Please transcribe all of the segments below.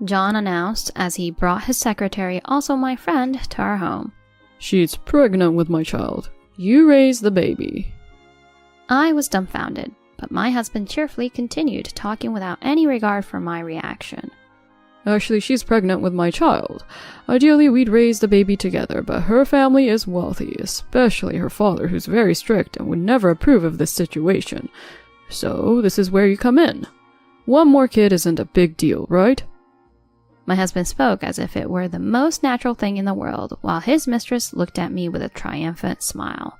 John announced as he brought his secretary, also my friend, to our home. "She's pregnant with my child. You raise the baby." I was dumbfounded, but my husband cheerfully continued talking without any regard for my reaction. "Actually, she's pregnant with my child. Ideally, we'd raise the baby together, but her family is wealthy, especially her father, who's very strict and would never approve of this situation. So, this is where you come in. One more kid isn't a big deal, right?" My husband spoke as if it were the most natural thing in the world, while his mistress looked at me with a triumphant smile.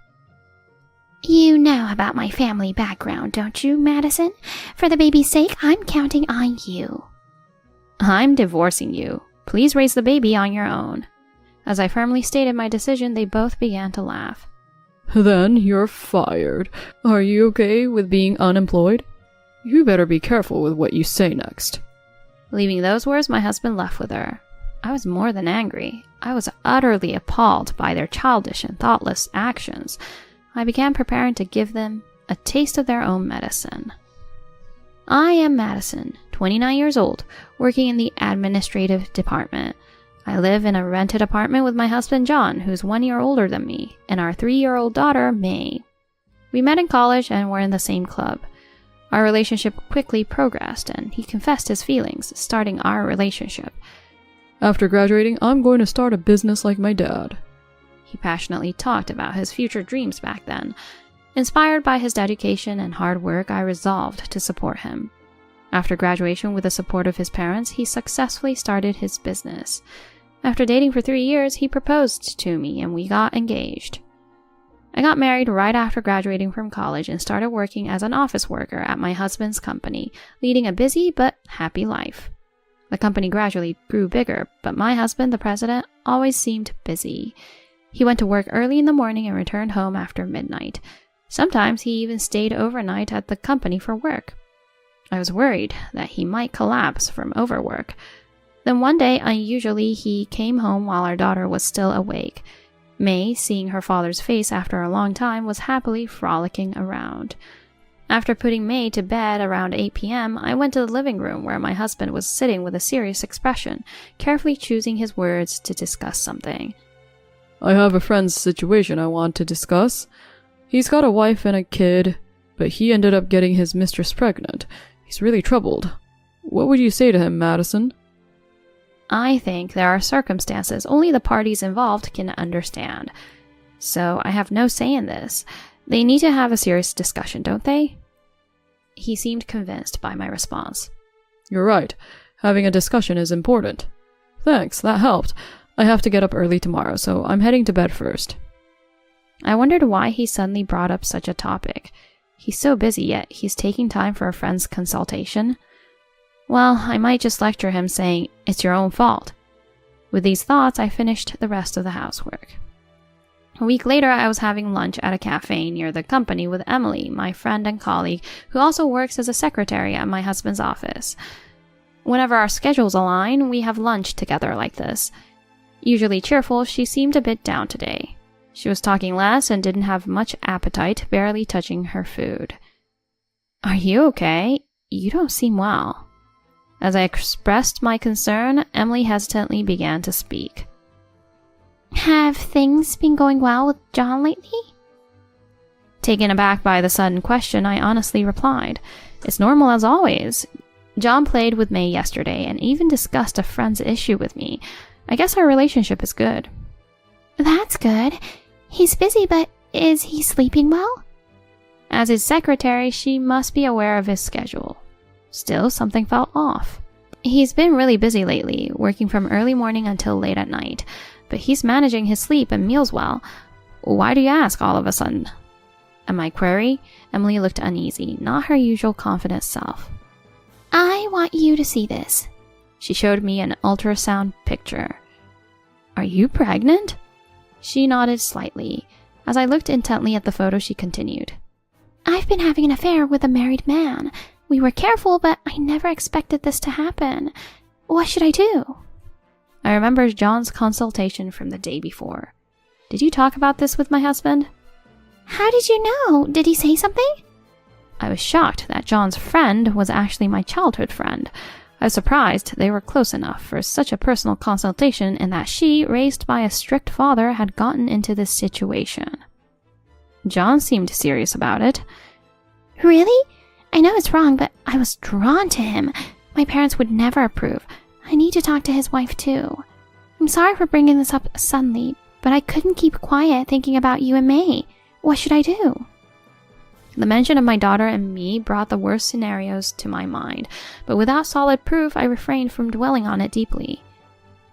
"You know about my family background, don't you, Madison? For the baby's sake, I'm counting on you." "I'm divorcing you. Please raise the baby on your own." As I firmly stated my decision, they both began to laugh. "Then you're fired. Are you okay with being unemployed? You better be careful with what you say next." Leaving those words, my husband left with her. I was more than angry. I was utterly appalled by their childish and thoughtless actions. I began preparing to give them a taste of their own medicine. I am Madison, 29 years old, working in the administrative department. I live in a rented apartment with my husband John, who's 1 year older than me, and our 3-year-old daughter, May. We met in college and were in the same club. Our relationship quickly progressed, and he confessed his feelings, starting our relationship. "After graduating, I'm going to start a business like my dad." He passionately talked about his future dreams back then. Inspired by his dedication and hard work, I resolved to support him. After graduation, with the support of his parents, he successfully started his business. After dating for 3 years, he proposed to me and we got engaged. I got married right after graduating from college and started working as an office worker at my husband's company, leading a busy but happy life. The company gradually grew bigger, but my husband, the president, always seemed busy. He went to work early in the morning and returned home after midnight. Sometimes he even stayed overnight at the company for work. I was worried that he might collapse from overwork. Then one day, unusually, he came home while our daughter was still awake. May, seeing her father's face after a long time, was happily frolicking around. After putting May to bed around 8 p.m., I went to the living room where my husband was sitting with a serious expression, carefully choosing his words to discuss something. "I have a friend's situation I want to discuss. He's got a wife and a kid, but he ended up getting his mistress pregnant. He's really troubled. What would you say to him, Madison?" I think there are circumstances only the parties involved can understand. So I have no say in this. They need to have a serious discussion, don't they? He seemed convinced by my response. "You're right. Having a discussion is important. Thanks, that helped. I have to get up early tomorrow, so I'm heading to bed first." I wondered why he suddenly brought up such a topic. He's so busy, yet he's taking time for a friend's consultation. Well, I might just lecture him saying, "It's your own fault." With these thoughts, I finished the rest of the housework. A week later, I was having lunch at a cafe near the company with Emily, my friend and colleague, who also works as a secretary at my husband's office. Whenever our schedules align, we have lunch together like this. Usually cheerful, she seemed a bit down today. She was talking less and didn't have much appetite, barely touching her food. "Are you okay? You don't seem well." As I expressed my concern, Emily hesitantly began to speak. "Have things been going well with John lately?" Taken aback by the sudden question, I honestly replied, "It's normal as always. John played with May yesterday and even discussed a friend's issue with me. I guess our relationship is good." "That's good. He's busy, but is he sleeping well?" As his secretary, she must be aware of his schedule. Still, something felt off. He's been really busy lately, working from early morning until late at night, but he's managing his sleep and meals well. Why do you ask all of a sudden? At my query, Emily looked uneasy, not her usual confident self. "I want you to see this." She showed me an ultrasound picture. "Are you pregnant?" She nodded slightly. As I looked intently at the photo, she continued. "I've been having an affair with a married man. We were careful, but I never expected this to happen. What should I do?" I remembered John's consultation from the day before. "Did you talk about this with my husband?" "How did you know? Did he say something?" I was shocked that John's friend was actually my childhood friend. I was surprised they were close enough for such a personal consultation and that she, raised by a strict father, had gotten into this situation. John seemed serious about it. Really? I know it's wrong, but I was drawn to him. My parents would never approve. I need to talk to his wife too. I'm sorry for bringing this up suddenly, but I couldn't keep quiet thinking about you and May. What should I do? The mention of my daughter and me brought the worst scenarios to my mind, but without solid proof, I refrained from dwelling on it deeply.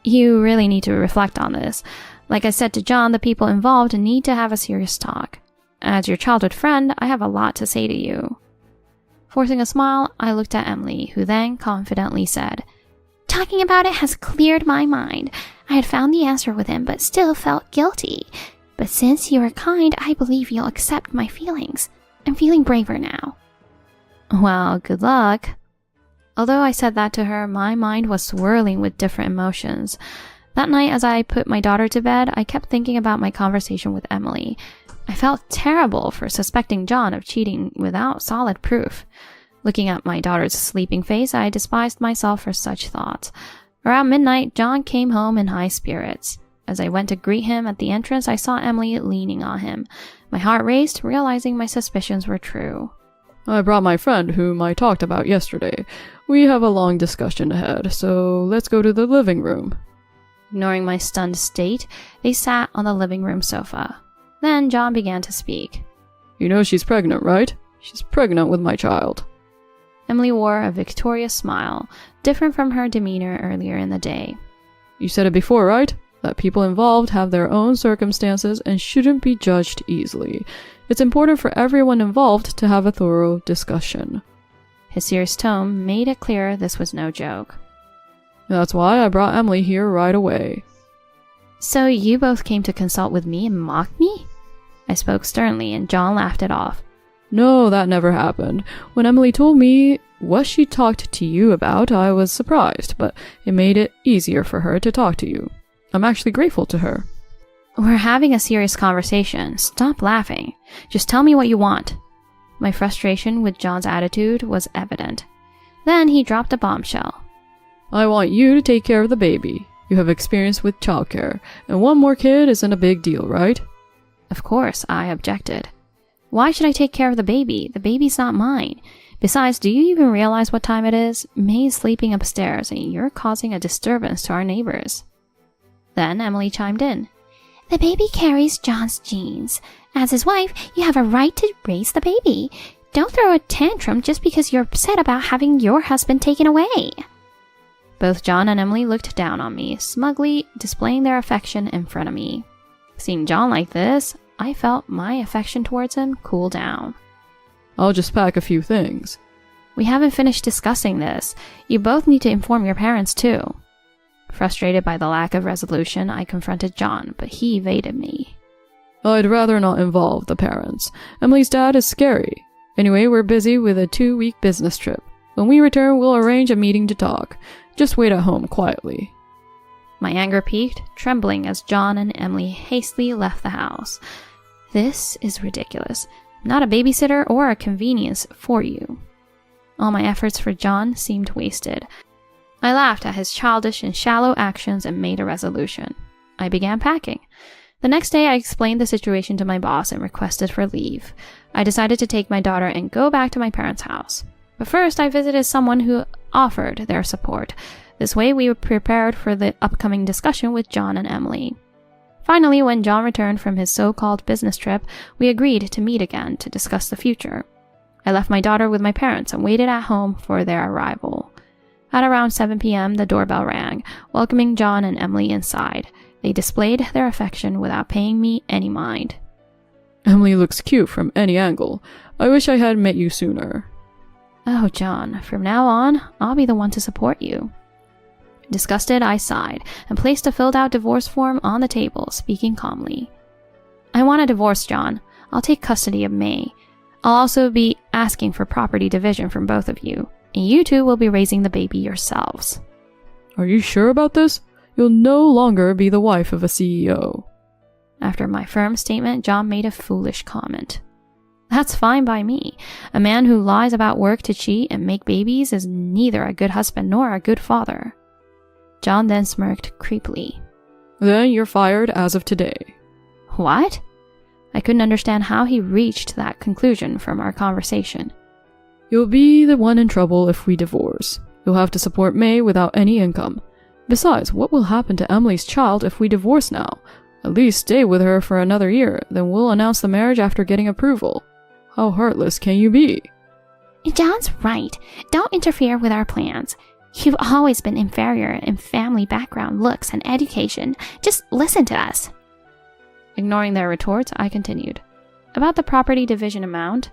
You really need to reflect on this. Like I said to John, the people involved need to have a serious talk. As your childhood friend, I have a lot to say to you. Forcing a smile, I looked at Emily, who then confidently said, Talking about it has cleared my mind. I had found the answer with him, but still felt guilty. But since you are kind, I believe you'll accept my feelings. I'm feeling braver now. Well, good luck. Although I said that to her, my mind was swirling with different emotions. That night, as I put my daughter to bed, I kept thinking about my conversation with Emily. I felt terrible for suspecting John of cheating without solid proof. Looking at my daughter's sleeping face, I despised myself for such thoughts. Around midnight, John came home in high spirits. As I went to greet him at the entrance, I saw Emily leaning on him. My heart raced, realizing my suspicions were true. I brought my friend whom I talked about yesterday. We have a long discussion ahead, so let's go to the living room. Ignoring my stunned state, they sat on the living room sofa. Then John began to speak. You know she's pregnant, right? She's pregnant with my child. Emily wore a victorious smile, different from her demeanor earlier in the day. You said it before, right? That people involved have their own circumstances and shouldn't be judged easily. It's important for everyone involved to have a thorough discussion. His serious tone made it clear this was no joke. That's why I brought Emily here right away. So you both came to consult with me and mock me? I spoke sternly and John laughed it off. No, that never happened. When Emily told me what she talked to you about, I was surprised, but it made it easier for her to talk to you. I'm actually grateful to her. We're having a serious conversation. Stop laughing. Just tell me what you want. My frustration with John's attitude was evident. Then he dropped a bombshell. I want you to take care of the baby. You have experience with childcare, and one more kid isn't a big deal, right? Of course, I objected. Why should I take care of the baby? The baby's not mine. Besides, do you even realize what time it is? May's sleeping upstairs, and you're causing a disturbance to our neighbors. Then Emily chimed in. The baby carries John's genes. As his wife, you have a right to raise the baby. Don't throw a tantrum just because you're upset about having your husband taken away. Both John and Emily looked down on me, smugly displaying their affection in front of me. Seeing John like this, I felt my affection towards him cool down. I'll just pack a few things. We haven't finished discussing this. You both need to inform your parents too. Frustrated by the lack of resolution, I confronted John, but he evaded me. I'd rather not involve the parents. Emily's dad is scary. Anyway, we're busy with a 2-week business trip. When we return, we'll arrange a meeting to talk. Just wait at home quietly. My anger peaked, trembling as John and Emily hastily left the house. This is ridiculous. I'm not a babysitter or a convenience for you. All my efforts for John seemed wasted. I laughed at his childish and shallow actions and made a resolution. I began packing. The next day, I explained the situation to my boss and requested for leave. I decided to take my daughter and go back to my parents' house. But first, I visited someone who offered their support. This way, we were prepared for the upcoming discussion with John and Emily. Finally, when John returned from his so-called business trip, we agreed to meet again to discuss the future. I left my daughter with my parents and waited at home for their arrival. At around 7 p.m., the doorbell rang, welcoming John and Emily inside. They displayed their affection without paying me any mind. Emily looks cute from any angle. I wish I had met you sooner. Oh, John, from now on, I'll be the one to support you. Disgusted, I sighed and placed a filled-out divorce form on the table, speaking calmly. I want a divorce, John. I'll take custody of May. I'll also be asking for property division from both of you, and you two will be raising the baby yourselves. Are you sure about this? You'll no longer be the wife of a CEO. After my firm statement, John made a foolish comment. That's fine by me. A man who lies about work to cheat and make babies is neither a good husband nor a good father. John then smirked creepily. Then you're fired as of today. What? I couldn't understand how he reached that conclusion from our conversation. You'll be the one in trouble if we divorce. You'll have to support May without any income. Besides, what will happen to Emily's child if we divorce now? At least stay with her for another year, then we'll announce the marriage after getting approval. How heartless can you be? John's right. Don't interfere with our plans. You've always been inferior in family background, looks, and education. Just listen to us. Ignoring their retorts, I continued. About the property division amount?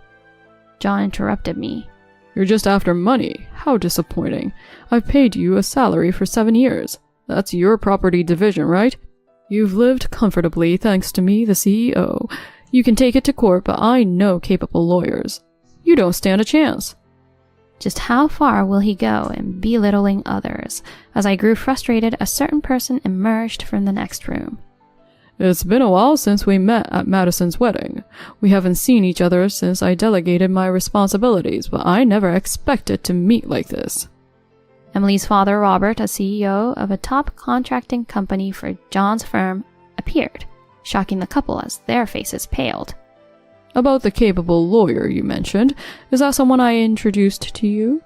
John interrupted me. You're just after money. How disappointing. I've paid you a salary for 7 years. That's your property division, right? You've lived comfortably thanks to me, the CEO. You can take it to court, but I know capable lawyers. You don't stand a chance. Just how far will he go in belittling others? As I grew frustrated, a certain person emerged from the next room. It's been a while since we met at Madison's wedding. We haven't seen each other since I delegated my responsibilities, but I never expected to meet like this. Emily's father, Robert, a CEO of a top contracting company for John's firm, appeared, shocking the couple as their faces paled. About the capable lawyer you mentioned, is that someone I introduced to you?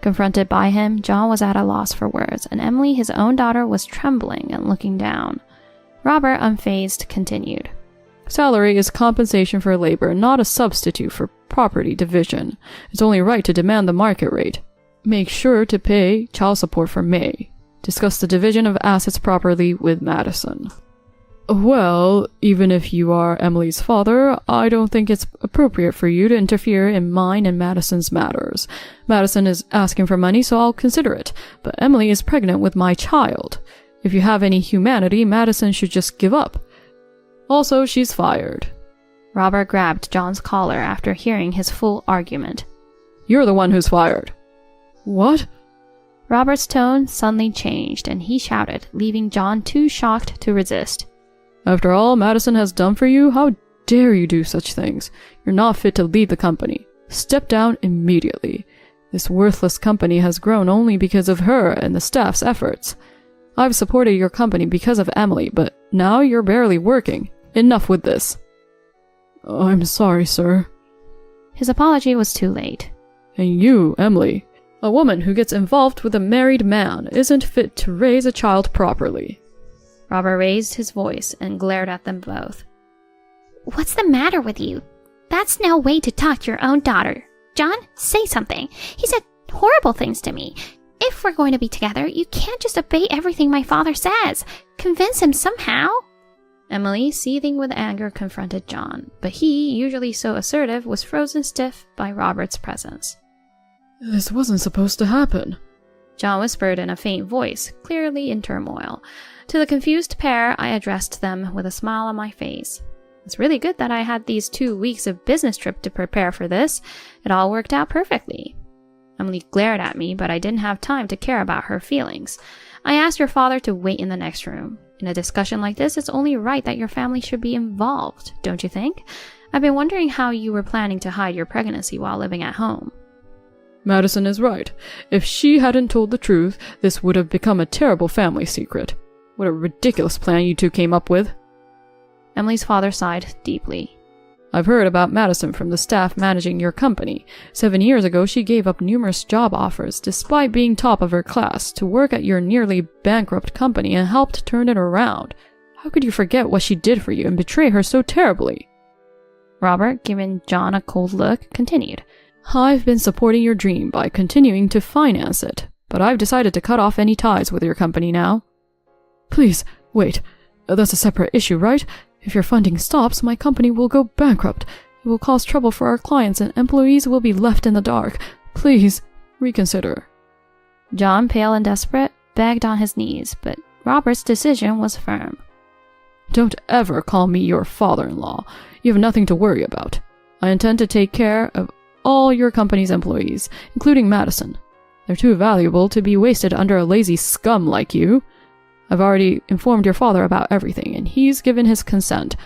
Confronted by him, John was at a loss for words, and Emily, his own daughter, was trembling and looking down. Robert, unfazed, continued. Salary is compensation for labor, not a substitute for property division. It's only right to demand the market rate. Make sure to pay child support for May. Discuss the division of assets properly with Madison. Well, even if you are Emily's father, I don't think it's appropriate for you to interfere in mine and Madison's matters. Madison is asking for money, so I'll consider it, but Emily is pregnant with my child. If you have any humanity, Madison should just give up. Also, she's fired. Robert grabbed John's collar after hearing his full argument. You're the one who's fired. What? Robert's tone suddenly changed, and he shouted, leaving John too shocked to resist. After all Madison has done for you, how dare you do such things? You're not fit to lead the company. Step down immediately. This worthless company has grown only because of her and the staff's efforts. I've supported your company because of Emily, but now you're barely working. Enough with this. I'm sorry, sir. His apology was too late. And you, Emily, a woman who gets involved with a married man isn't fit to raise a child properly. Robert raised his voice and glared at them both. What's the matter with you? That's no way to talk to your own daughter. John, say something. He said horrible things to me. If we're going to be together, you can't just obey everything my father says. Convince him somehow. Emily, seething with anger, confronted John, but he, usually so assertive, was frozen stiff by Robert's presence. This wasn't supposed to happen. John whispered in a faint voice, clearly in turmoil. To the confused pair, I addressed them with a smile on my face. It's really good that I had these 2 weeks of business trip to prepare for this. It all worked out perfectly. Emily glared at me, but I didn't have time to care about her feelings. I asked your father to wait in the next room. In a discussion like this, it's only right that your family should be involved, don't you think? I've been wondering how you were planning to hide your pregnancy while living at home. Madison is right. If she hadn't told the truth, this would have become a terrible family secret. What a ridiculous plan you two came up with. Emily's father sighed deeply. I've heard about Madison from the staff managing your company. 7 years ago, she gave up numerous job offers, despite being top of her class, to work at your nearly bankrupt company and helped turn it around. How could you forget what she did for you and betray her so terribly? Robert, giving John a cold look, continued. I've been supporting your dream by continuing to finance it, but I've decided to cut off any ties with your company now. Please, wait. That's a separate issue, right? If your funding stops, my company will go bankrupt. It will cause trouble for our clients and employees will be left in the dark. Please, reconsider. John, pale and desperate, begged on his knees, but Robert's decision was firm. Don't ever call me your father-in-law. You have nothing to worry about. I intend to take care of all your company's employees, including Madison. They're too valuable to be wasted under a lazy scum like you. I've already informed your father about everything, and he's given his consent.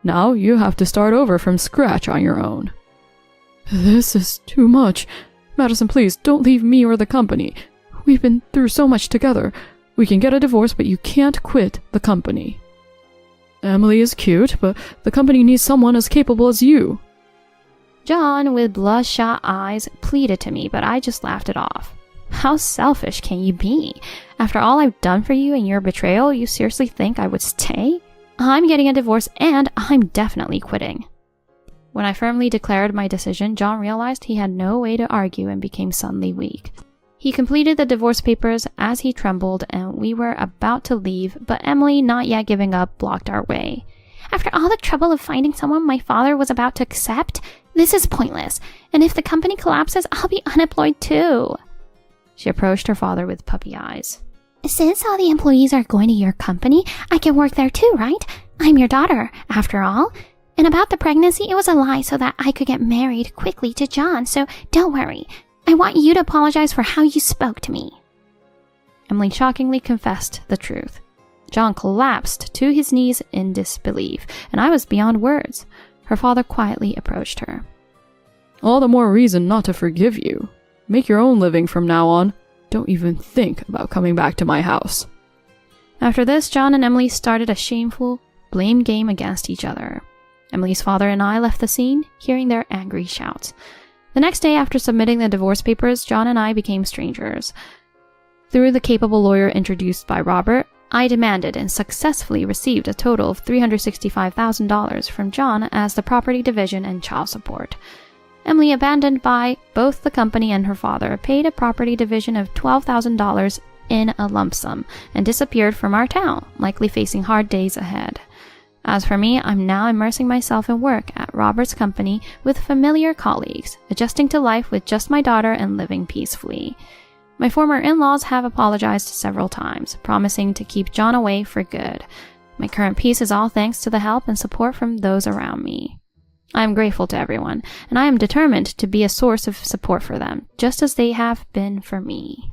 Now you have to start over from scratch on your own. This is too much. Madison, please, don't leave me or the company. We've been through so much together. We can get a divorce, but you can't quit the company. Emily is cute, but the company needs someone as capable as you. John, with bloodshot eyes, pleaded to me, but I just laughed it off. How selfish can you be? After all I've done for you and your betrayal, you seriously think I would stay? I'm getting a divorce and I'm definitely quitting. When I firmly declared my decision, John realized he had no way to argue and became suddenly weak. He completed the divorce papers as he trembled, and we were about to leave, but Emily, not yet giving up, blocked our way. After all the trouble of finding someone my father was about to accept, this is pointless, and if the company collapses, I'll be unemployed too. She approached her father with puppy eyes. Since all the employees are going to your company, I can work there too, right? I'm your daughter, after all. And about the pregnancy, it was a lie so that I could get married quickly to John, so don't worry. I want you to apologize for how you spoke to me. Emily shockingly confessed the truth. John collapsed to his knees in disbelief, and I was beyond words. Her father quietly approached her. All the more reason not to forgive you. Make your own living from now on. Don't even think about coming back to my house. After this, John and Emily started a shameful blame game against each other. Emily's father and I left the scene, hearing their angry shouts. The next day, after submitting the divorce papers, John and I became strangers. Through the capable lawyer introduced by Robert, I demanded and successfully received a total of $365,000 from John as the property division and child support. Emily, abandoned by both the company and her father, paid a property division of $12,000 in a lump sum and disappeared from our town, likely facing hard days ahead. As for me, I'm now immersing myself in work at Robert's company with familiar colleagues, adjusting to life with just my daughter and living peacefully. My former in-laws have apologized several times, promising to keep John away for good. My current peace is all thanks to the help and support from those around me. I am grateful to everyone, and I am determined to be a source of support for them, just as they have been for me.